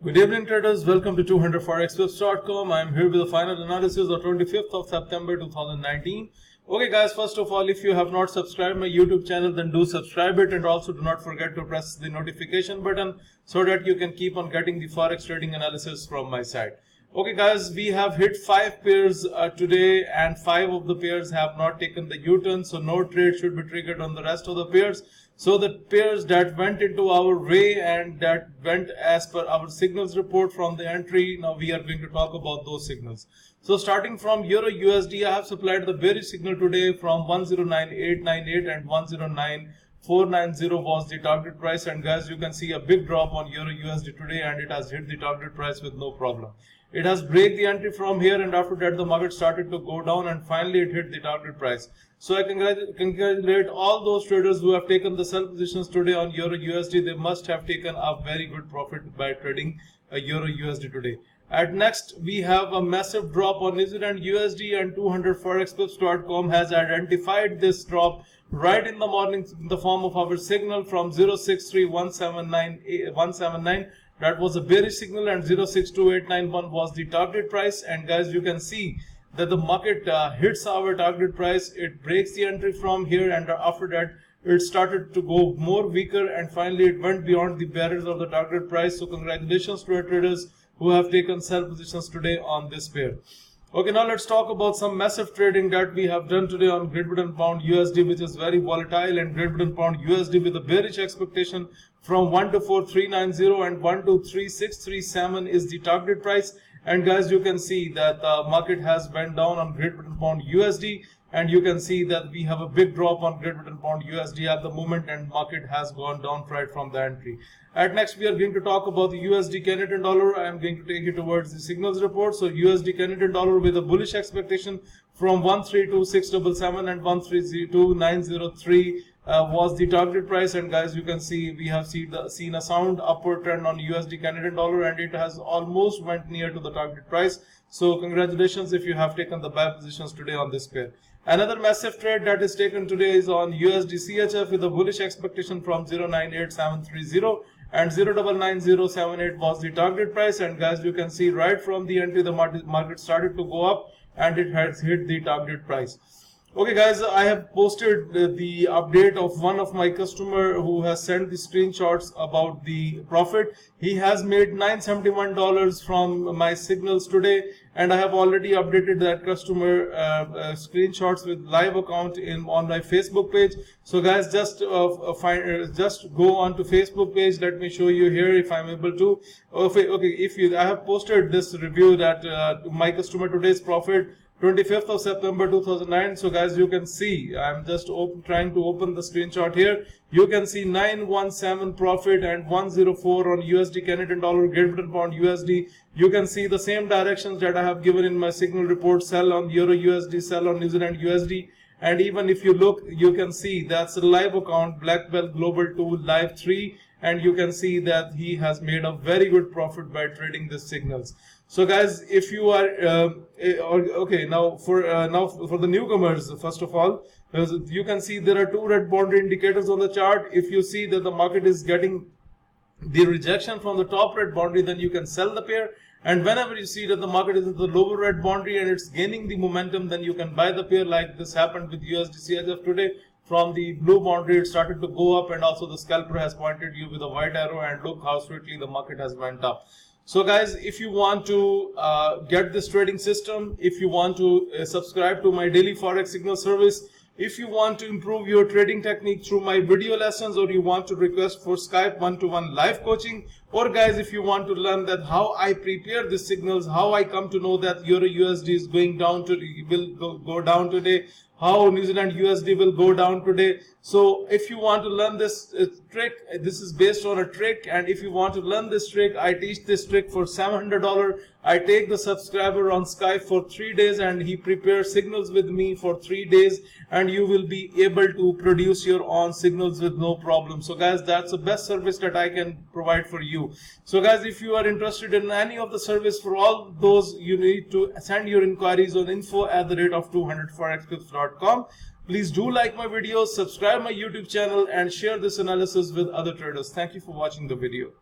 Good evening traders, welcome to 200forexpips.com. I am here with the final analysis of 25th of September 2019. Okay guys, first of all, if you have not subscribed my YouTube channel, then do subscribe it, and also do not forget to press the notification button so that you can keep on getting the forex trading analysis from my side. Okay guys, we have hit 5 pairs today, and 5 of the pairs have not taken the U-turn, so no trade should be triggered on the rest of the pairs. So the pairs that went into our way and that went as per our signals report from the entry, now we are going to talk about those signals. So starting from Euro USD, I have supplied the bearish signal today from 109898 and 109490 was the target price, and guys, you can see a big drop on Euro USD today, and it has hit the target price with no problem. It has break the entry from here, and after that the market started to go down, and finally it hit the target price. So I congratulate all those traders who have taken the sell positions today on Euro USD. They must have taken a very good profit by trading Euro USD today. At next, we have a massive drop on New Zealand USD, and 200forexpips.com has identified this drop right in the morning in the form of our signal from 063179179. That was a bearish signal, and 062891 was the target price. And guys, you can see that the market hits our target price. It breaks the entry from here, and after that it started to go more weaker, and finally it went beyond the barriers of the target price. So congratulations to our traders who have taken sell positions today on this pair. Okay, now let's talk about some massive trading that we have done today on Great Britain Pound USD, which is very volatile, and Great Britain Pound USD with a bearish expectation from 124,390 and 123,637 is the target price. And guys, you can see that the market has went down on Great Britain Pound USD, and you can see that we have a big drop on Great Britain Pound USD at the moment, and market has gone down right from the entry. At next, we are going to talk about the USD Canadian dollar. I am going to take you towards the signals report. So USD Canadian dollar with a bullish expectation from 132,677 and 132,903 was the target price. And guys, you can see we have seen a sound upward trend on USD Canadian dollar, and it has almost went near to the target price. So congratulations if you have taken the buy positions today on this pair. Another massive trade that is taken today is on USD CHF with a bullish expectation from 098730 and 0999078 was the target price. And guys, you can see right from the entry the market started to go up, and it has hit the target price. Okay guys, I have posted the update of one of my customer who has sent the screenshots about the profit. He has made $971 from my signals today, and I have already updated that customer screenshots with live account on my Facebook page. So guys, just go on to Facebook page. Let me show you here if I'm able to. Okay, I have posted this review that my customer today's profit 25th of September 2009. So guys, you can see I'm just trying to open the screenshot here. You can see 917 profit and 104 on USD Canadian dollar, Great Britain Pound USD. You can see the same directions that I have given in my signal report: sell on Euro USD, sell on New Zealand USD. And even if you look, you can see that's a live account, Black Belt Global 2 Live 3, and you can see that he has made a very good profit by trading these signals. So guys, if you are okay, now for the newcomers, first of all, you can see there are 2 red boundary indicators on the chart. If you see that the market is getting the rejection from the top red boundary, then you can sell the pair. And whenever you see that the market is at the lower red boundary and it's gaining the momentum, then you can buy the pair, like this happened with USD CHF today. From the blue boundary, it started to go up, and also the scalper has pointed you with a white arrow, and look how swiftly the market has went up. So guys, if you want to get this trading system, if you want to subscribe to my daily forex signal service, if you want to improve your trading technique through my video lessons, or you want to request for Skype one-to-one live coaching, or guys, if you want to learn that how I prepare the signals, how I come to know that Euro USD is going down will go down today, how New Zealand USD will go down today. So if you want to learn this trick, this is based on a trick, and if you want to learn this trick, I teach this trick for $700. I take the subscriber on Skype for 3 days, and he prepares signals with me for 3 days, and you will be able to produce your own signals with no problem. So guys, that's the best service that I can provide for you. So guys, if you are interested in any of the service, for all those, you need to send your inquiries on info@200forexpips.com. Please do like my videos, subscribe my YouTube channel, and share this analysis with other traders. Thank you for watching the video.